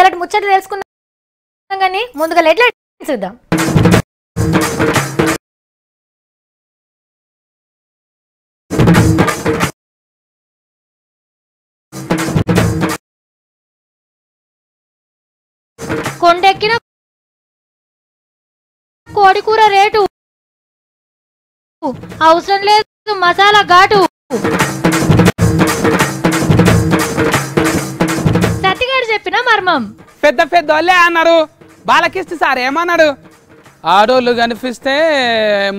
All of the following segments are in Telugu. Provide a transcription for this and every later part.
ఇయాలటి ముచ్చట తెలుసుకుందాం కానీ ముందుగా ఎట్లా చూద్దాం. కొండెక్కిన కోడికూర రేటు అవసరం లేదు మసాలా ఘాటు. సత్తిగాడు చెప్పిన మర్మం. పెద్ద పెద్ద వాళ్ళే అన్నారు. బాలకిష్టి సార్ ఏమన్నాడు? ఆడోళ్ళు కనిపిస్తే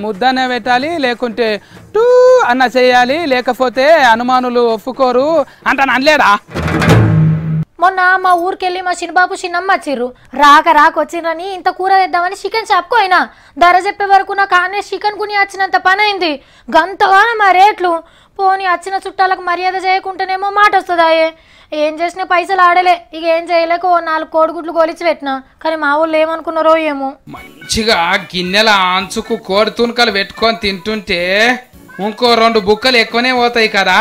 ముద్దనే పెట్టాలి, లేకుంటే టూ అన్న చేయాలి, లేకపోతే అనుమానులు ఒప్పుకోరు అంట అనలేడా? మొన్న మా ఊరికెళ్ళి మా చిన్నబాబు చిన్నమ్మ వచ్చిర్రు. రాక వచ్చిందని ఇంత కూర తెద్దామని చికెన్ షాప్కు అయినా ధర చెప్పే వరకు నాకు ఆనే చికెన్ గుని వచ్చినంత పని అయింది. గంతగానో మా రేట్లు. పోనీ వచ్చిన చుట్టాలకు మర్యాద చేయకుంటేనేమో మాట వస్తుందాయే. ఏం చేసిన పైసలు ఆడలే. ఇక ఏం చేయలేక 4 కోడిగుడ్లు గోలిచి పెట్టినా. కానీ మా ఊళ్ళు ఏమనుకున్నారో ఏమో. మంచిగా గిన్నెల అంచుకు కోడి తునకలు పెట్టుకొని తింటుంటే ఇంకో 2 బుక్కలు ఎక్కువనే పోతాయి కదా.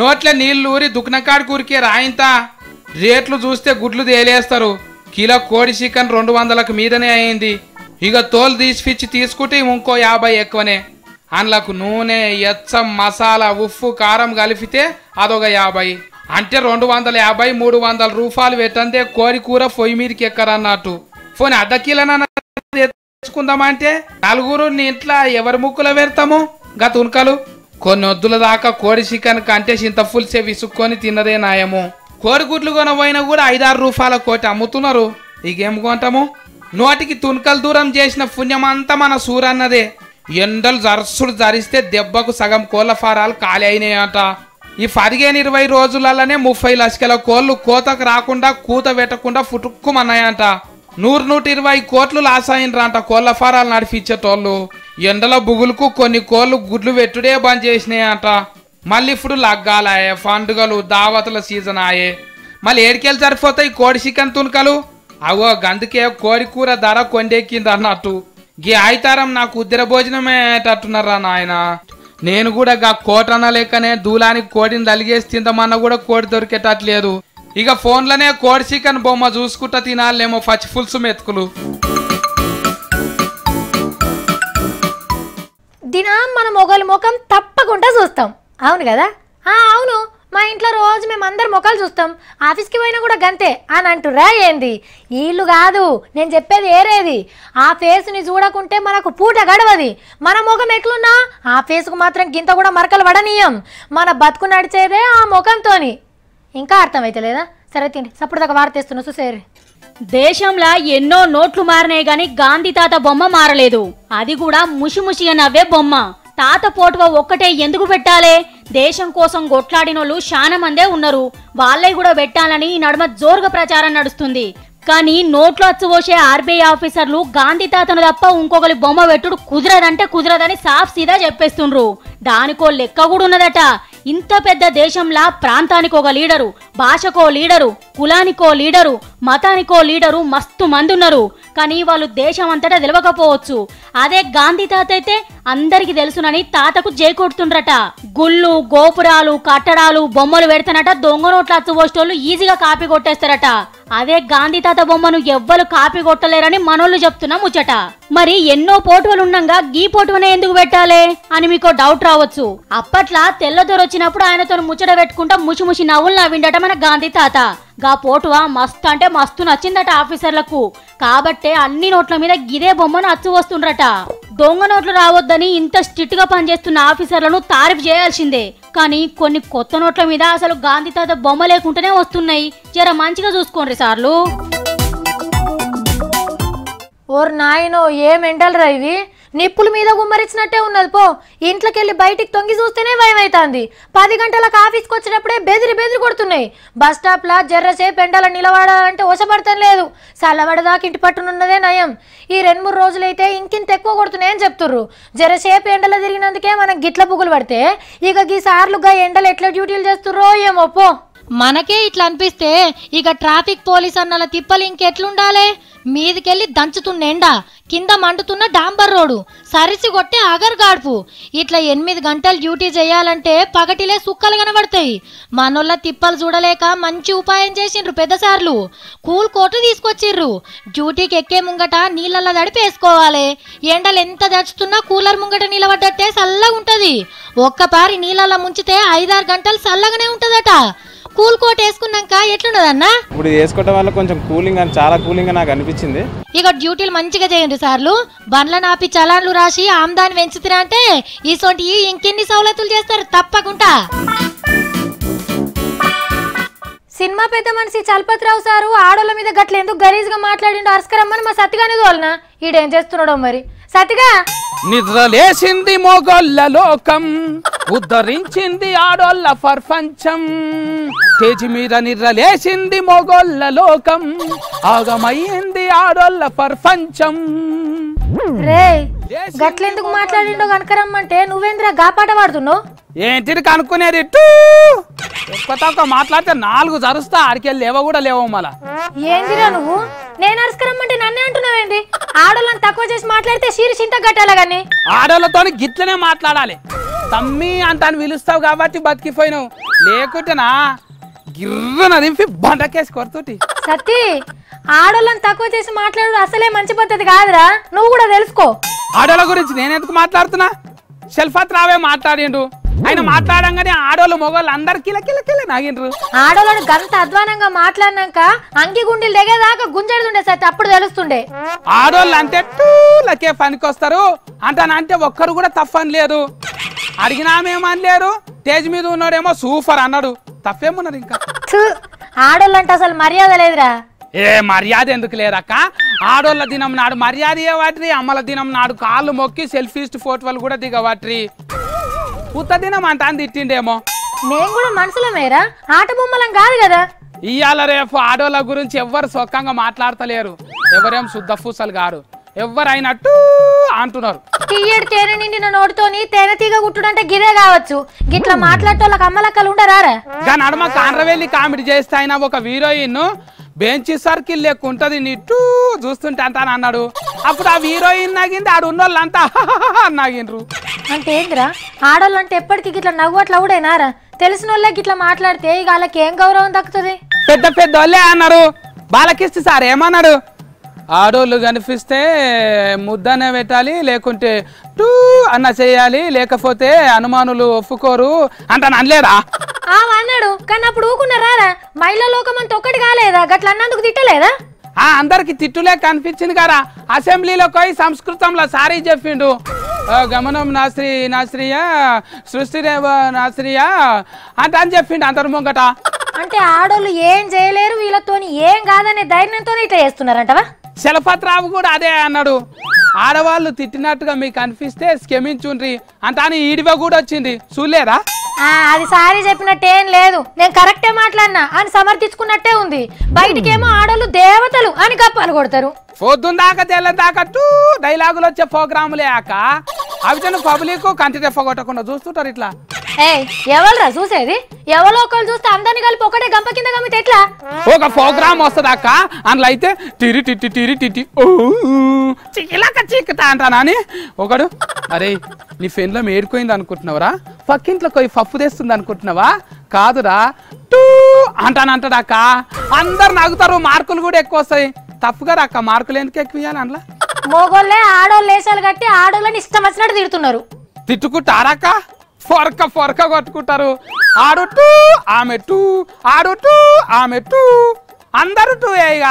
నోట్ల నీళ్లు ఊరి దుఃఖనకాడి కూరికే రాయింతా. రేట్లు చూస్తే గుడ్లు తేలేస్తారు. కిలో కోడి చికెన్ 200లకు మీదనే అయింది. ఇక తోలు తీసిపిచ్చి తీసుకుంటే ఇంకో 50 ఎక్కువనే. అందులోకి నూనె, ఎచ్చం, మసాలా, ఉప్పు, కారం కలిపితే అదొక 50. అంటే 250 300 రూపాయలు పెట్టంతే కోడి కూర పొయ్యి మీదకి ఎక్కరన్నట్టు. పోనీ అర్ధ కిలోనన్నా తెచ్చుకుందామంటే 4 ఇంట్లో ఎవరి ముక్కులో పెడతాము గా తునకలు. కొన్ని వద్దుల దాకా కోడి చికెన్ కంటే చింత పులుసే విసుక్కొని తిన్నదే నాయము. కోడిగుడ్లు కొనబోయినా కూడా 5-6 రూపాయల కోటి అమ్ముతున్నారు. ఇకేం కొంటాము? నోటికి తునకలు దూరం చేసిన పుణ్యమంతా మన సూరన్నదే. ఎండలు జరసుడు జరిస్తే దెబ్బకు సగం కోళ్ళ ఫారాలు ఖాళీ అయినాయంట. ఈ 15-20 రోజులలోనే 30 లక్షల కోళ్ళు కోతకు రాకుండా కూత పెట్టకుండా ఫుటుక్కుమన్నాయంట. 100-120 కోట్లు లాస్ అయినరంట కోళ్ళ ఫారాలు నడిపించేటోళ్ళు. ఎండల బుగులకు కొన్ని కోళ్ళు గుడ్లు పెట్టుడే బంద్ చేసినాయంట. మళ్ళీ ఇప్పుడు లగ్గాలాయే, పండుగలు, దావతుల సీజన్ ఆయే. మళ్ళీ ఏడికెళ్ళి సరిపోతాయి కోడి చికెన్ తునకలు. అవో గందుకే కోడి కూర ధర కొండెక్కింది అన్నట్టు. గీ ఆయితారం నాకు ఉద్దిర భోజనమే అయ్యేటట్టున్నారా నాయన. నేను కూడా గా కోటన లెక్కనే దూలానికి కోడిని తలిగేసి తిందామన్నా కూడా కోడి దొరికేటట్లేదు. ఇక ఫోన్లోనే కోడి చికెన్ బొమ్మ చూసుకుంటా తినాలేమో పచ్చి పులుసు మెతుకులు. దినం మన మొగలు ముఖం తప్పకుండా చూస్తాం. అవును కదా? అవును. మా ఇంట్లో రోజు మేము అందరు ముఖాలు చూస్తాం. ఆఫీస్కి పోయినా కూడా గంతే అని అంటురా ఏంది? వీళ్ళు కాదు నేను చెప్పేది ఏరేది. ఆ ఫేస్ని చూడకుంటే మనకు పూట గడవది. మన ముఖం ఎట్లున్నా ఆ ఫేస్కు మాత్రం గింత కూడా మరకలు పడనీయం. మన బతుకు నడిచేదే ఆ ముఖంతోని. ఇంకా అర్థమైతే లేదా? సరే తిండి సప్పుడు దాకా వార్తేస్తున్నా చూసేరి. దేశంలో ఎన్నో నోట్లు మారినాయి గాని గాంధీ తాత బొమ్మ మారలేదు. అది కూడా ముషిముషిగా నవ్వే బొమ్మ. తాత పోటువ ఒక్కటే ఎందుకు పెట్టాలే? దేశం కోసం కొట్లాడినోళ్ళు చాలా మందే ఉన్నారు. వాళ్ళే కూడా పెట్టాలని ఈ నడుమ జోరుగా ప్రచారం నడుస్తుంది. కానీ నోట్లు అచ్చుపోసే ఆర్బీఐ ఆఫీసర్లు గాంధీ తాతను తప్ప ఇంకొకరి బొమ్మ పెట్టుడు కుదరదంటే కుదరదని సాఫ్ సీదా చెప్పేస్తుండ్రు. దానికో లెక్క కూడా ఉన్నదట. ఇంత పెద్ద దేశంలా ప్రాంతానికి ఒక లీడరు, భాషకో లీడరు, కులానికో లీడరు, మతానికో లీడరు మస్తు మంది ఉన్నారు. కానీ వాళ్ళు దేశం అంతటా తెలవకపోవచ్చు. అదే గాంధీ తాత అయితే అందరికి తెలుసునని తాతకు జై కొడుతుండ్రట. గుళ్ళు, గోపురాలు, కట్టడాలు, బొమ్మలు పెడతానట దొంగ నోట్లు అచ్చుపోసేటోళ్ళు ఈజీగా కాపీ కొట్టేస్తారట. అదే గాంధీ తాత బొమ్మను ఎవ్వరు కాపీ కొట్టలేరని మనోళ్ళు చెప్తున్నా ముచ్చట. మరి ఎన్నో పోటువలు ఉండంగా గీ పోటువనే ఎందుకు పెట్టాలి అని మీకు డౌట్ రావచ్చు. అప్పట్లా తెల్లదొర వచ్చినప్పుడు ఆయనతో ముచ్చట పెట్టుకుంటా ముషిముషి నవ్వులు నవ్విండట మన గాంధీ తాత. గా పోటువ మస్తు అంటే మస్తు నచ్చిందట ఆఫీసర్లకు. కాబట్టే అన్ని నోట్ల మీద గిదే బొమ్మను అచ్చు వస్తుండ్రట. దొంగ నోట్లు రావద్దని ఇంత స్ట్రిక్ట్ గా పనిచేస్తున్న ఆఫీసర్లను తారీఫ్ చేయాల్సిందే. కానీ కొన్ని కొత్త నోట్ల మీద అసలు గాంధీ తాత బొమ్మ లేకుండానే వస్తున్నాయి. జర మంచిగా చూసుకోండి సార్లు. ఓర్ నాయనో ఏం ఎండలు రా ఇవి. నిప్పుల మీద గుమ్మరిచ్చినట్టే ఉన్నది. పో ఇంట్లోకి వెళ్ళి బయటికి తొంగి చూస్తేనే భయం అవుతుంది. 10 గంటలకు ఆఫీస్కి వచ్చినప్పుడే బెదిరి కొడుతున్నాయి. బస్ స్టాప్లా జర్రసేపు ఎండల నిలబడాలంటే వశపడతాం లేదు. చల్లబడదాకా ఇంటి పట్టునున్నదే నయం. ఈ 2-3 రోజులైతే ఇంకింత ఎక్కువ కొడుతున్నాయని చెప్తుర్రు. జరసేపు ఎండలో తిరిగినందుకే మనకు గిట్ల పుగులు పడితే ఇక ఈ సార్లుగా ఎండలు ఎట్లా డ్యూటీలు చేస్తుర్రో ఏమో. పో మనకే ఇట్లా అనిపిస్తే ఇక ట్రాఫిక్ పోలీస్ అన్నల తిప్పలు ఇంకెట్లుండాలే? మీదికెళ్ళి దంచుతున్న ఎండ, కింద మండుతున్న డాంబర్ రోడ్డు, సరిసి కొట్టే అగర్ గాడ్పు, ఇట్లా 8 గంటలు డ్యూటీ చేయాలంటే పగటిలే సుక్కలు కనబడతాయి. మనోళ్ళ తిప్పలు చూడలేక మంచి ఉపాయం చేసిండ్రు పెద్దసార్లు. Cool coat తీసుకొచ్చిర్రు. డ్యూటీకి ఎక్కే ముంగట నీళ్ళల్లో తడిపేసుకోవాలి. ఎండలు ఎంత దడుచుతున్నా కూలర్ ముంగట నిలబడ్డట్టే చల్లగా ఉంటది. ఒక్కపారి నీళ్ళల్లో ముంచితే 5-6 గంటలు చల్లగానే ఉంటదట. కూల్ కోట్ వేసుకున్నాక ఎట్లున్నదన్నా? ఇప్పుడు వేసుకోవడం వల్ల కొంచెం కూలింగ్ అని చాలా కూలింగ్ నాకు అనిపించింది. ఇక డ్యూటీలు మంచిగా చేయండి సార్లు. బండ్ల నాపి చలాన్లు రాసి ఆమ్దాన్ని పెంచుతురా అంటే ఈసోటి ఇంకెన్ని సౌలతులు చేస్తారు తప్పకుండా. సినిమా పెద్ద మనిషి చలపతిరావు సారు ఆడోళ్ళ మీద గట్ల ఎందుకు గలీజ్గా మాట్లాడిండు అర్స్కరమ్మని మా సతిగానే తోలనా? ఈడేం చేస్తున్నాడో మరి. సతిగా నిద్రలేసింది మొగోళ్ళ లోకం, ఉద్ధరించింది ఆడోళ్ళ ప్రపంచం. స్టేజి మీద నిద్రలేసింది మొగోళ్ళ లోకం, ఆగమయ్యింది ఆడోళ్ళ ప్రపంచం. రే గట్లెందుకు మాట్లాడిండో కనకరమ్మంటే నువ్వేంద్రా గాపాట పాడుతున్నావు? ఏంటిది కనుక్కునేది? ఎక్కువ మాట్లాడితే 4 జరుస్తా. ఆడికెళ్ళి లేవ కూడా లేవు మళ్ళా. ఏందిరా నువ్వు? నేను అరుసుకరమ్మంటే నన్నే అంటున్నావేంది? ఆడోళ్ళని తక్కువ చేసి మాట్లాడితే షీరి చింత కట్టాల గాని. ఆడోళ్ళతో గిట్లనే మాట్లాడాలి. తమ్మి అంటాను పిలుస్తావు కాబట్టి బతికిపోయినావు, లేకుంటేనా గిర్రన దింపి బండకేసి కొడుతూటి. సత్తి, ఆడోళ్ళని తక్కువ చేసి మాట్లాడు అసలే మంచి పద్ధతి కాదురా, నువ్వు కూడా తెలుసుకో. ఆడోళ్ళ గురించి నేనెందుకు మాట్లాడుతున్నా? షెల్ఫత్ రావే మాట్లాడిండు. ఆయన మాట్లాడంగానే ఆడోళ్ళు మొగోళ్ళు అందరు కిల నాగిండ్రు. ఆడోళ్ళని గంత అధ్వానంగా మాట్లాడినాక అంగి గుండెలు దిగేదాకా గుంజడుతుండే సత్తి, అప్పుడు తెలుస్తుండే. ఆడోళ్ళు అంటే టూలకే పనికొస్తారు అంటానంటే ఒక్కరు కూడా తప్పని లేదు. అడిగినామేమని లేరు. స్టేజ్ మీద ఉన్నాడేమో సూపర్ అన్నాడు. తప్పేమన్నారు ఇంకా? ఆడోళ్ళంటే అసలు మర్యాద లేదురా. ఏ మర్యాద ఎందుకు లేదక్క? ఆడోళ్ళ దినం నాడు మర్యాద ఇవ్వట్రి, అమ్మల దినం నాడు కాళ్ళు మొక్కి సెల్ఫీస్ట్ ఫోటోలు కూడా దిగవట్రి. ఉత్త దినం అంట అని తిట్టిండేమో. మేము కూడా మనుషులమేరా, ఆట బొమ్మలం కాదు కదా. ఇయ్యాల రేపు ఆడోళ్ళ గురించి ఎవ్వరు సొక్కంగా మాట్లాడతలేరు. ఎవరేం శుద్ధ పూసలు గారు, ఎవరైనట్టు అంటున్నారు. తీయడు తేనె నిండిన నోటితోని తేనె తీగ గుట్టుడంటే గిదే కావచ్చు. గిట్లా మాట్లాడేటోళ్ళకి అమ్మలక్కలు ఉండరారా? గా నడమ కాండ్రవెల్లి కామెడీ చేస్తే అయినా ఒక హీరోయిన్ బెంచ్ సర్కిల్ లెక్కుంటది నిట్టు చూస్తుంటే అంటాను అన్నాడు. అప్పుడు ఆ హీరోయిన్ నాగింది, ఆడు ఉన్నోళ్ళంతా నాగిండ్రు. అంటే ఏందిరా, ఆడోళ్ళు అంటే ఎప్పటికీ గిట్లా నవ్వు అట్లా ఊడేనారా? తెలిసిన వాళ్ళకి ఇట్లా మాట్లాడితే ఇక వాళ్ళకి ఏం గౌరవం దక్కుతుంది? పెద్ద పెద్ద వాళ్ళే అన్నారు. బాలకిష్టి సార్ ఏమన్నాడు? ఆడోళ్ళు కనిపిస్తే ముద్దనే పెట్టాలి, లేకుంటే టూ అన్న చేయాలి, లేకపోతే అనుమానులు ఒప్పుకోరు అంటాను అనలేదా? అన్నాడు. కానీ అప్పుడు ఊకున్నారా? మహిళా లోకం అంత ఒక్కటి కాలేదా? గట్ల అన్నందుకు తిట్టలేదా? అందరికి తిట్టులే కనిపించింది కదా. అసెంబ్లీలో పోయి సంస్కృతంలో సారీ చెప్పిండు. గమనం నాశ్రియ సృష్టి నాశ్రియ అని చెప్పిండు అందరు ముంగట. అంటే ఆడోళ్ళు ఏం చేయలేరు, వీళ్ళతోని ఏం కాదనే ధైర్యంతో ఇట్లా చేస్తున్నారంటవా? చలపతిరావు కూడా అదే అన్నాడు. ఆడవాళ్ళు తిట్టినట్టుగా మీకు అనిపిస్తే క్షమించుండ్రి అంటాని ఈడివ కూడా వచ్చింది, చూడలేదా? అది సారీ చెప్పినట్టేం లేదు, నేను కరెక్టే మాట్లాడినా అని సమర్థించుకున్నట్టే ఉంది. బయటికేమో ఆడోళ్ళు దేవతలు అని కప్పాలు కొడతారు. పొద్దున్న దాకా తెల్ల దాకా డైలాగులు వచ్చే ప్రోగ్రాములే ఆక అవి పబ్లిక్ కంటి తెప్ప కొట్టకుండా చూస్తుంటారు ఇట్లా. ఎవరురా చూసేది? ఎవరో ఒకళ్ళు చూస్తే అందరిని కలిపి ఒకటే గంప కింద గమ్మితే ఎట్లా? ఒక ప్రోగ్రామ్ వస్తుంది అక్క, అందులో అయితే టిరి టిట్టి టిరి టిట్టి చికిలాక చిక్కుతా అంటానా అని ఒకడు, అరే నీ ఫెన్లో మేడుకోయింది అనుకుంటున్నావురా, పక్కింట్లో పోయి పప్పు తెస్తుంది అనుకుంటున్నావా? కాదురా టూ అంటానంటాడు అక్క. అందరు నవ్వుతారు, మార్కులు కూడా ఎక్కువ వస్తాయి. తప్పుగా అక్క, మార్కులు ఎందుకు ఎక్కువ ఇవ్వాలి అందులో? మోగోళ్ళే ఆడోళ్ళు వేసాలు కట్టి ఆడోళ్ళని ఇష్టం వచ్చినట్టు తిడుతున్నారు. తిట్టుకుంటారక్క, ఫొరక కొట్టుకుంటారు. ఆడు టూ ఆమె టూ, ఆడు టూ ఆమె టూ, అందరూ టూయే. ఇక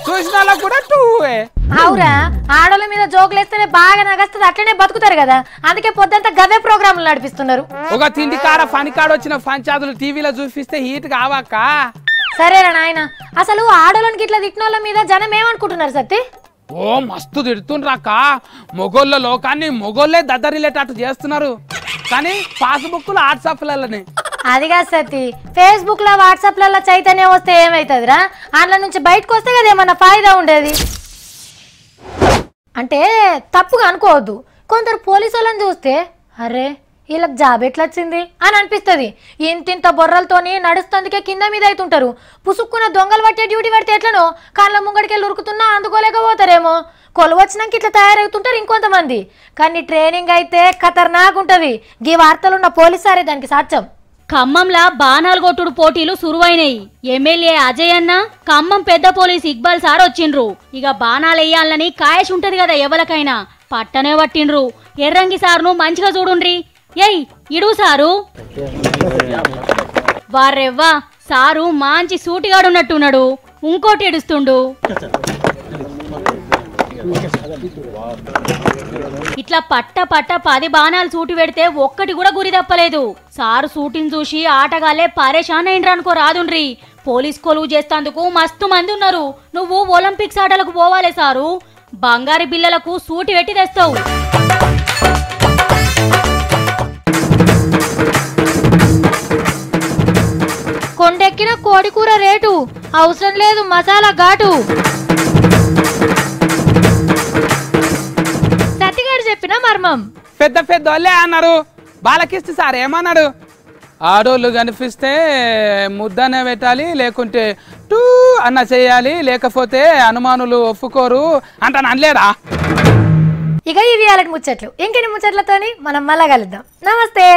చూసిన వాళ్ళకు కూడా టూయే. అవురా, ఆడోళ్ళ మీద జోకులు వేస్తేనే బాగా నగస్తుంది, అట్లనే బతుకుతారు కదా. అందుకే పొద్దంతా గవే ప్రోగ్రాములు నడిపిస్తున్నారు. ఒక తిండి కాడ పని కాడ వచ్చిన పంచాదులు టీవీలో చూపిస్తే హీట్ కావాక. సరేరా నాయన, అసలు ఆడోళ్ళకి ఇట్లా తిట్టినోళ్ళ మీద జనం ఏమనుకుంటున్నారు సత్తి? ఓ మస్తు తిడుతుండ్రాక. మొగోళ్ళ లోకాన్ని మొగోళ్ళే దద్దరిల్లేటట్టు చేస్తున్నారు. కానీ పాస్బుక్లు వాట్సాప్లలోనే. అది కాదు సత్తి, ఫేస్బుక్ లో వాట్సాప్ లలో చైతన్యం వస్తే ఏమైతుందిరా? అందులో నుంచి బయటకు వస్తే కదా ఏమన్నా ఫాయిదా ఉండేది. అంటే తప్పుగా అనుకోవద్దు, కొందరు పోలీసు వాళ్ళని చూస్తే అరే వీళ్ళకి జాబ్ ఎట్లా వచ్చింది అని అనిపిస్తుంది. ఇంతింత బొర్రలతోని నడుస్తందుకే కింద మీద అవుతుంటారు. పుసుక్కున్న దొంగలు పట్టే డ్యూటీ పడితే ఎట్లనో కాళ్ళ ముంగడికెళ్ళి ఉరుకుతున్నా అందుకోలేకపోతారేమో. కొలువచ్చినాక ఇట్లా తయారవుతుంటారు ఇంకొంతమంది. కానీ ట్రైనింగ్ అయితే ఖతర్నాక్ ఉంటుంది. గీ వార్తలున్న పోలీసారే దానికి సాక్ష్యం. ఖమ్మంలా బాణాలు కొట్టుడు పోటీలు సురువైనాయి. ఎమ్మెల్యే అజయ్ అన్న ఖమ్మం పెద్ద పోలీస్ ఇక్బాల్ సార్ వచ్చిండ్రు. ఇక బాణాలు వేయాలని కాయష్ ఉంటది కదా ఎవరికైనా, పట్టనే పట్టిండ్రు. ఎర్రంగి సార్ను మంచిగా చూడుండ్రి. ఏయ్ ఇడు సారు. వారెవ్వా సారు మంచి సూటిగాడున్నట్టున్నాడు. ఇంకోటి ఎడుస్తుండు. ఇట్లా పట్ట 10 బాణాలు సూటి పెడితే ఒక్కటి కూడా గురి తప్పలేదు. సారు సూటిని చూసి ఆటగాళ్లే పరేషాన్ అయిండ్రు అనుకో రాదుండ్రి. పోలీస్ కొలువు చేస్తందుకు మస్తు మంది ఉన్నారు. నువ్వు ఒలింపిక్స్ ఆటలకు పోవాలే సారు. బంగారు బిల్లలకు సూటి పెట్టి తెస్తావు. కొండెక్కిన కోడికూర రేటు అవసరం లేదు మసాలా ఘాటు. సతిగాడు చెప్పిన మర్మం. పెద్ద పెద్ద వాళ్ళే అన్నారు. బాలకిష్టి సార్ ఏమన్నాడు? ఆడోళ్ళు కనిపిస్తే ముద్దనే పెట్టాలి, లేకుంటే టూ అన్న చేయాలి, లేకపోతే అనుమానులు ఒప్పుకోరు అంటాను అనలేదా? ఇక ఇవి అలాంటి ముచ్చట్లు. ఇంకెన్ని ముచ్చట్లతోని మనం మళ్ళా కలుద్దాం. నమస్తే.